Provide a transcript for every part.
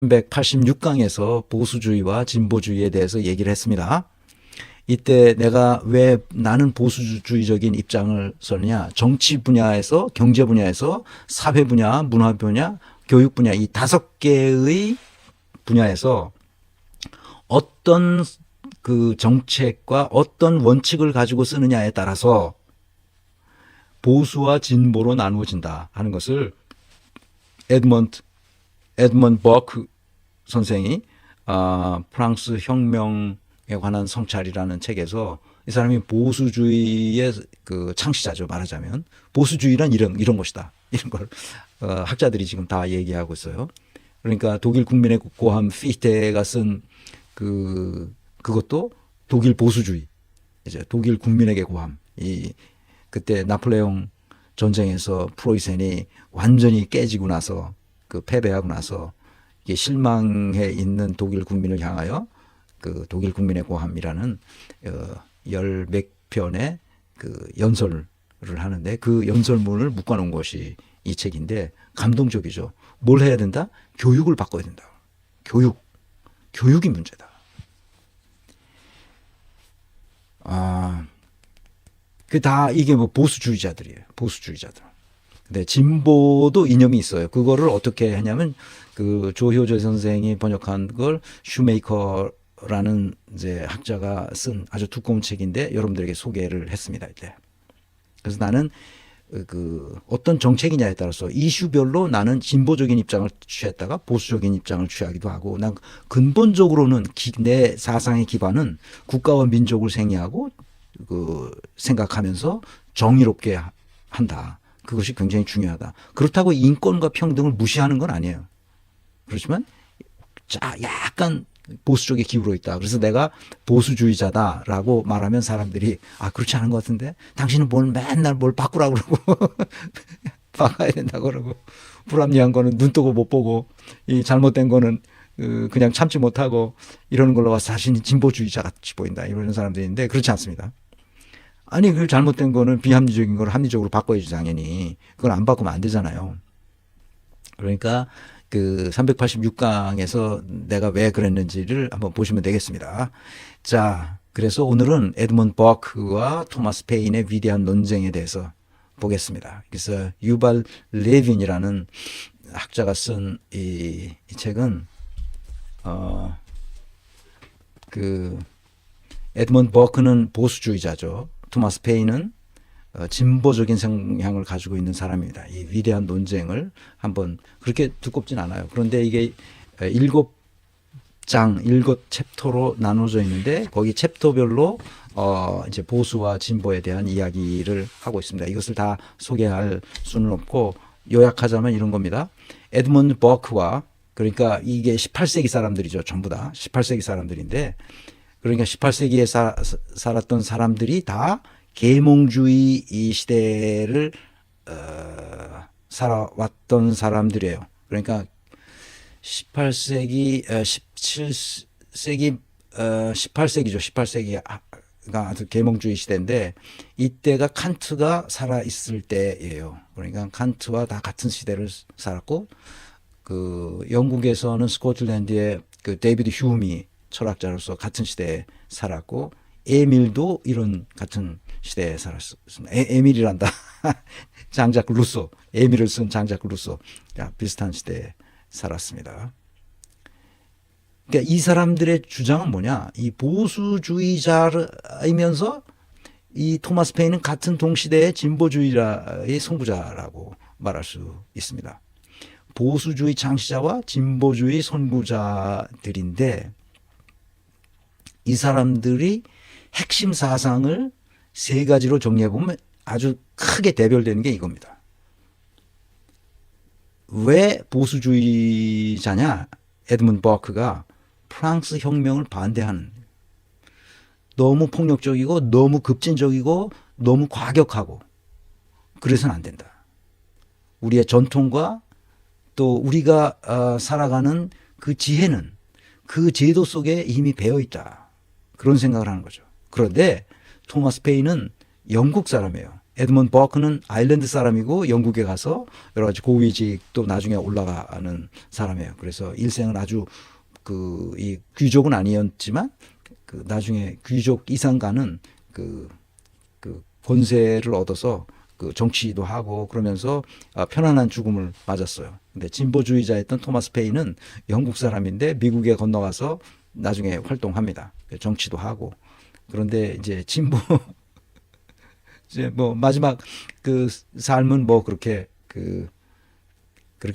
386강에서 보수주의와 진보주의에 대해서 얘기를 했습니다. 이때 내가 왜 나는 보수주의적인 입장을 썼느냐. 정치 분야에서, 경제 분야에서, 사회 분야, 문화 분야, 교육 분야 이 5개의 분야에서 어떤 그 정책과 어떤 원칙을 가지고 쓰느냐에 따라서 보수와 진보로 나누어진다 하는 것을 에드먼드 버크 선생이 프랑스 혁명에 관한 성찰이라는 책에서 이 사람이 보수주의의 그 창시자죠. 말하자면 보수주의란 이런 것이다. 이런 걸 학자들이 지금 다 얘기하고 있어요. 그러니까 독일 국민의 고함 피히테가 쓴 그것도 독일 보수주의, 이제 독일 국민에게 고함. 그때 나폴레옹 전쟁에서 프로이센이 완전히 깨지고 나서 패배하고 나서 이게 실망해 있는 독일 국민을 향하여 그 독일 국민의 고함이라는 열 몇 편의 그 연설을 하는데 그 연설문을 묶어놓은 것이 이 책인데 감동적이죠. 뭘 해야 된다? 교육을 바꿔야 된다. 교육이 문제다. 이게 뭐 보수주의자들이에요. 보수주의자들. 근데 진보도 이념이 있어요. 그거를 어떻게 하냐면 그 조효조 선생이 번역한 걸 슈메이커라는 이제 학자가 쓴 아주 두꺼운 책인데 여러분들에게 소개를 했습니다. 이때. 그래서 나는 그 어떤 정책이냐에 따라서 이슈별로 나는 진보적인 입장을 취했다가 보수적인 입장을 취하기도 하고 난 근본적으로는 내 사상의 기반은 국가와 민족을 생애하고 생각하면서 정의롭게 한다. 그것이 굉장히 중요하다. 그렇다고 인권과 평등을 무시하는 건 아니에요. 그렇지만 약간 보수 쪽에 기울어 있다. 그래서 내가 보수주의자다라고 말하면 사람들이 그렇지 않은 것 같은데 당신은 맨날 뭘 바꾸라고 그러고 바꿔야 된다고 그러고 불합리한 거는 눈 뜨고 못 보고 이 잘못된 거는 그냥 참지 못하고 이러는 걸로 와서 자신이 진보주의자 같이 보인다. 이러는 사람들이 있는데 그렇지 않습니다. 아니 그 잘못된 거는 비합리적인 걸 합리적으로 바꿔야지 당연히. 그걸 안 바꾸면 안 되잖아요. 그러니까 그 386강에서 내가 왜 그랬는지를 한번 보시면 되겠습니다. 자, 그래서 오늘은 에드먼드 버크와 토마스 페인의 위대한 논쟁에 대해서 보겠습니다. 그래서 유발 레빈이라는 학자가 쓴 이 책은 에드먼드 버크는 보수주의자죠. 토마스 페인은 진보적인 성향을 가지고 있는 사람입니다. 이 위대한 논쟁을 한번 그렇게 두껍진 않아요. 그런데 이게 7챕터로 나눠져 있는데 거기 챕터별로 이제 보수와 진보에 대한 이야기를 하고 있습니다. 이것을 다 소개할 수는 없고 요약하자면 이런 겁니다. 에드먼드 버크와 그러니까 이게 18세기 사람들이죠. 전부 다 18세기 사람들인데 그러니까 18세기에 살았던 사람들이 다 계몽주의 이 시대를 살아왔던 사람들이에요. 그러니까 18세기, 17세기, 18세기죠. 18세기가 아주 계몽주의 시대인데 이때가 칸트가 살아있을 때예요. 그러니까 칸트와 다 같은 시대를 살았고 그 영국에서는 스코틀랜드의 그 데이비드 휴미 철학자로서 같은 시대에 살았고 에밀도 이런 같은 시대에 살았습니다. 에밀이란다. 장작 루소. 에밀을 쓴 장작 루소. 비슷한 시대에 살았습니다. 그러니까 이 사람들의 주장은 뭐냐? 이 보수주의자이면서 이 토마스 페인은 같은 동시대의 진보주의자의 선구자라고 말할 수 있습니다. 보수주의 창시자와 진보주의 선구자들인데 이 사람들이 핵심 사상을 3가지로 정리해보면 아주 크게 대별되는 게 이겁니다. 왜 보수주의자냐? 에드먼드 버크가 프랑스 혁명을 반대하는 너무 폭력적이고 너무 급진적이고 너무 과격하고 그래서는 안 된다. 우리의 전통과 또 우리가 살아가는 그 지혜는 그 제도 속에 이미 배어있다. 그런 생각을 하는 거죠. 그런데 토마스 페인은 영국 사람이에요. 에드먼드 버크는 아일랜드 사람이고 영국에 가서 여러 가지 고위직도 나중에 올라가는 사람이에요. 그래서 일생은 아주 이 귀족은 아니었지만 나중에 귀족 이상 가는 권세를 얻어서 정치도 하고 그러면서 편안한 죽음을 맞았어요. 근데 진보주의자였던 토마스 페인은 영국 사람인데 미국에 건너가서 나중에 활동합니다. 정치도 하고. 그런데 이제 이제 뭐 마지막 삶은 뭐 그렇게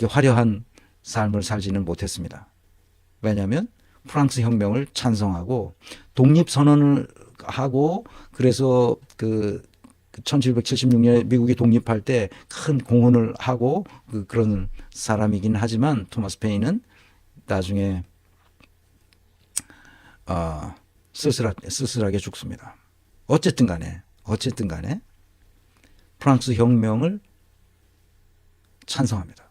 화려한 삶을 살지는 못했습니다. 왜냐하면 프랑스 혁명을 찬성하고 독립선언을 하고 그래서 1776년에 미국이 독립할 때 큰 공헌을 하고 그런 사람이긴 하지만 토마스 페인은 나중에 쓸쓸하게 죽습니다. 어쨌든 간에 프랑스 혁명을 찬성합니다.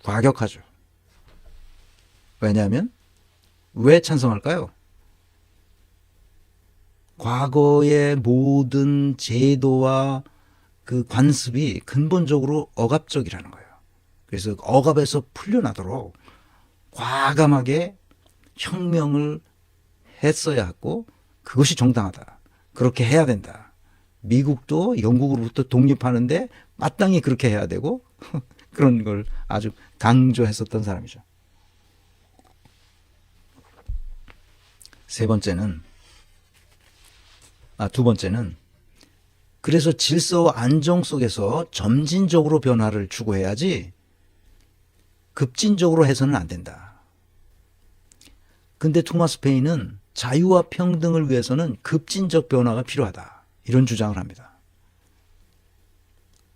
과격하죠. 왜냐하면 왜 찬성할까요? 과거의 모든 제도와 관습이 근본적으로 억압적이라는 거예요. 그래서 억압에서 풀려나도록 과감하게 혁명을 했어야 하고 그것이 정당하다. 그렇게 해야 된다. 미국도 영국으로부터 독립하는데 마땅히 그렇게 해야 되고 그런 걸 아주 강조했었던 사람이죠. 두 번째는 그래서 질서와 안정 속에서 점진적으로 변화를 추구해야지 급진적으로 해서는 안 된다. 근데 토마스 페인은 자유와 평등을 위해서는 급진적 변화가 필요하다. 이런 주장을 합니다.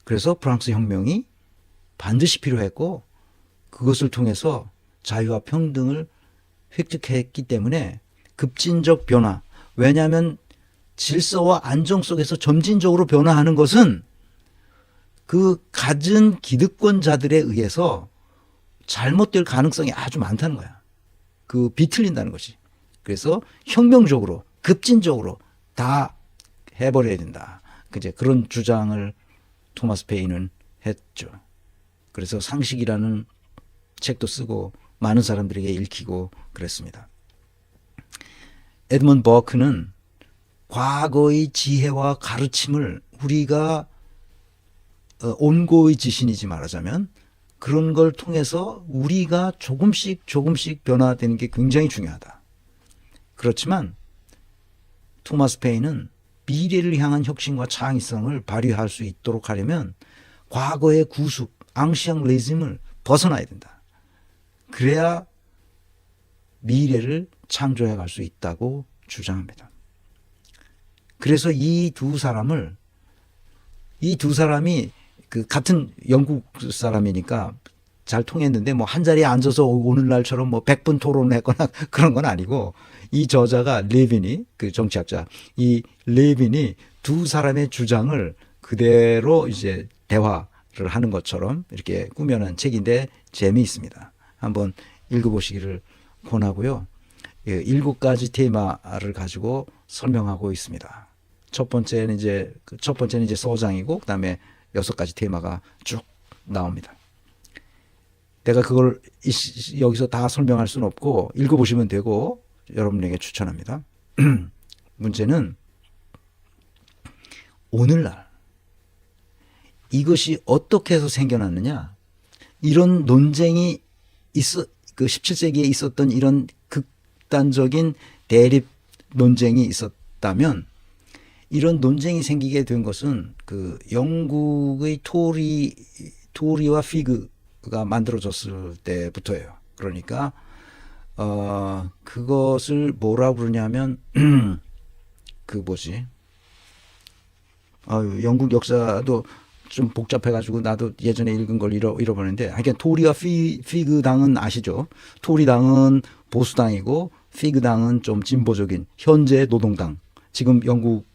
그래서 프랑스 혁명이 반드시 필요했고 그것을 통해서 자유와 평등을 획득했기 때문에 급진적 변화. 왜냐하면 질서와 안정 속에서 점진적으로 변화하는 것은 갖은 기득권자들에 의해서 잘못될 가능성이 아주 많다는 거야. 비틀린다는 것이. 그래서 혁명적으로 급진적으로 다 해버려야 된다. 이제 그런 주장을 토마스 페인은 했죠. 그래서 상식이라는 책도 쓰고 많은 사람들에게 읽히고 그랬습니다. 에드먼드 버크는 과거의 지혜와 가르침을 우리가 온고의 지신이지 말하자면 그런 걸 통해서 우리가 조금씩 변화되는 게 굉장히 중요하다. 그렇지만 토마스 페인은 미래를 향한 혁신과 창의성을 발휘할 수 있도록 하려면 과거의 구숙, 앙시앙 레짐을 벗어나야 된다. 그래야 미래를 창조해 갈 수 있다고 주장합니다. 그래서 이 두 사람이 같은 영국 사람이니까 잘 통했는데 뭐 한 자리에 앉아서 오늘날처럼 뭐 100분 토론을 했거나 그런 건 아니고 이 저자가 레빈이 정치학자 이 레빈이 두 사람의 주장을 그대로 이제 대화를 하는 것처럼 이렇게 꾸며낸 책인데 재미있습니다. 한번 읽어보시기를 권하고요. 7가지 테마를 가지고 설명하고 있습니다. 첫 번째는 이제 서장이고 그다음에 6가지 테마가 쭉 나옵니다. 내가 그걸 여기서 다 설명할 수는 없고 읽어보시면 되고 여러분에게 추천합니다. 문제는 오늘날 이것이 어떻게 해서 생겨났느냐, 이런 논쟁이 17세기에 있었던 이런 극단적인 대립 논쟁이 있었다면 이런 논쟁이 생기게 된 것은 영국의 토리와 피그가 만들어졌을 때부터예요. 그러니까 그것을 뭐라고 그러냐면 영국 역사도 좀 복잡해가지고 나도 예전에 읽은 걸 잃어버렸는데 하여간 토리와 피그 당은 아시죠? 토리 당은 보수당이고 피그 당은 좀 진보적인 현재 노동당. 지금 영국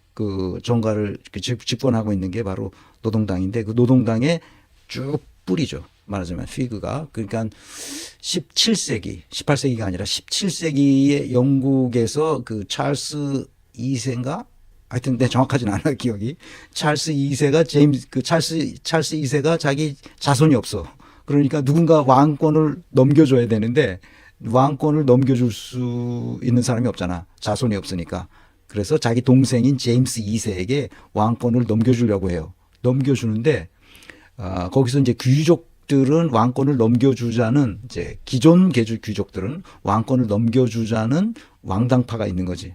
정가를 집권하고 있는 게 바로 노동당인데 그 노동당의 쭉 뿌리죠. 말하자면 피그가. 그러니까 18세기가 아니라 17세기에 영국에서 찰스 2세인가? 하여튼 내 정확하진 않아 기억이. 찰스 2세가 찰스 2세가 자기 자손이 없어. 그러니까 누군가 왕권을 넘겨줘야 되는데 왕권을 넘겨줄 수 있는 사람이 없잖아. 자손이 없으니까. 그래서 자기 동생인 제임스 2세에게 왕권을 넘겨주려고 해요. 넘겨주는데 거기서 이제 귀족들은 왕권을 넘겨주자는 이제 기존 계주 귀족들은 왕권을 넘겨주자는 왕당파가 있는 거지.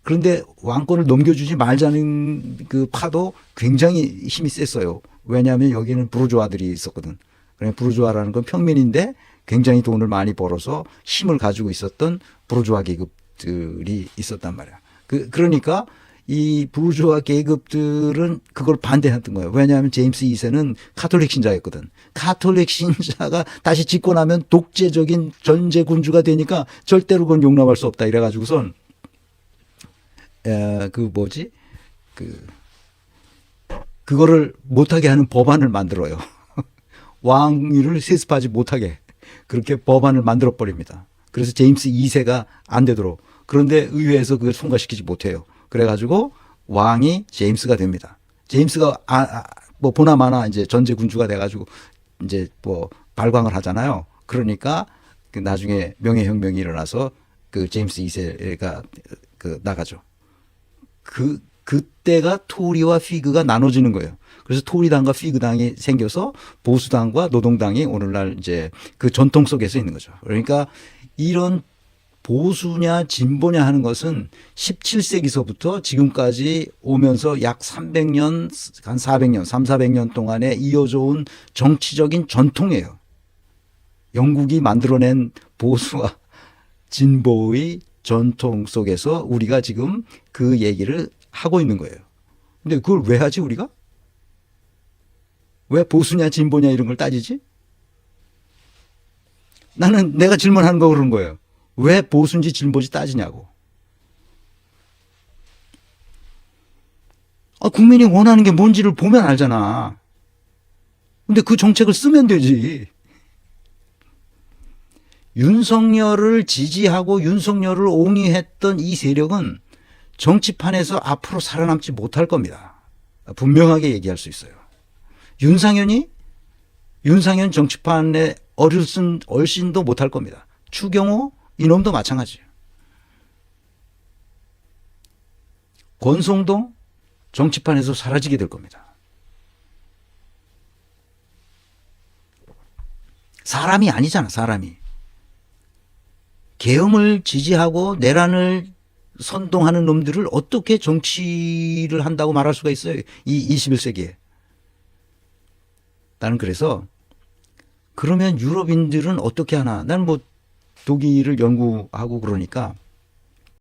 그런데 왕권을 넘겨주지 말자는 그 파도 굉장히 힘이 셌어요. 왜냐하면 여기는 부르주아들이 있었거든. 그러니까 부르주아라는 건 평민인데 굉장히 돈을 많이 벌어서 힘을 가지고 있었던 부르주아 계급들이 있었단 말이야. 그러니까 이 부르주아 계급들은 그걸 반대했던 거예요. 왜냐하면 제임스 2세는 카톨릭 신자였거든. 카톨릭 신자가 다시 집권하면 독재적인 전제 군주가 되니까 절대로 그건 용납할 수 없다. 이래가지고선 그거를 못하게 하는 법안을 만들어요. 왕위를 세습하지 못하게 그렇게 법안을 만들어 버립니다. 그래서 제임스 2세가 안 되도록. 그런데 의회에서 그걸 통과시키지 못해요. 그래가지고 왕이 제임스가 됩니다. 제임스가 뭐 보나마나 이제 전제 군주가 돼가지고 이제 뭐 발광을 하잖아요. 그러니까 그 나중에 명예혁명이 일어나서 그 제임스 2세가 그 나가죠. 그때가 토리와 피그가 나눠지는 거예요. 그래서 토리당과 피그당이 생겨서 보수당과 노동당이 오늘날 이제 그 전통 속에서 있는 거죠. 그러니까 이런 보수냐 진보냐 하는 것은 17세기서부터 지금까지 오면서 약 300년, 한 400년, 400년 동안에 이어져 온 정치적인 전통이에요. 영국이 만들어낸 보수와 진보의 전통 속에서 우리가 지금 그 얘기를 하고 있는 거예요. 근데 그걸 왜 하지 우리가? 왜 보수냐 진보냐 이런 걸 따지지? 나는 내가 질문하는 거 그런 거예요. 왜 보수인지 진보인지 따지냐고. 국민이 원하는 게 뭔지를 보면 알잖아. 근데 그 정책을 쓰면 되지. 윤석열을 지지하고 윤석열을 옹이했던 이 세력은 정치판에서 앞으로 살아남지 못할 겁니다. 분명하게 얘기할 수 있어요. 윤상현 정치판에 얼씬도 못할 겁니다. 추경호 이놈도 마찬가지예요. 권성동 정치판에서 사라지게 될 겁니다. 사람이 아니잖아, 사람이. 계엄을 지지하고 내란을 선동하는 놈들을 어떻게 정치를 한다고 말할 수가 있어요? 이 21세기에. 나는 그래서 그러면 유럽인들은 어떻게 하나? 나는 뭐 독일을 연구하고 그러니까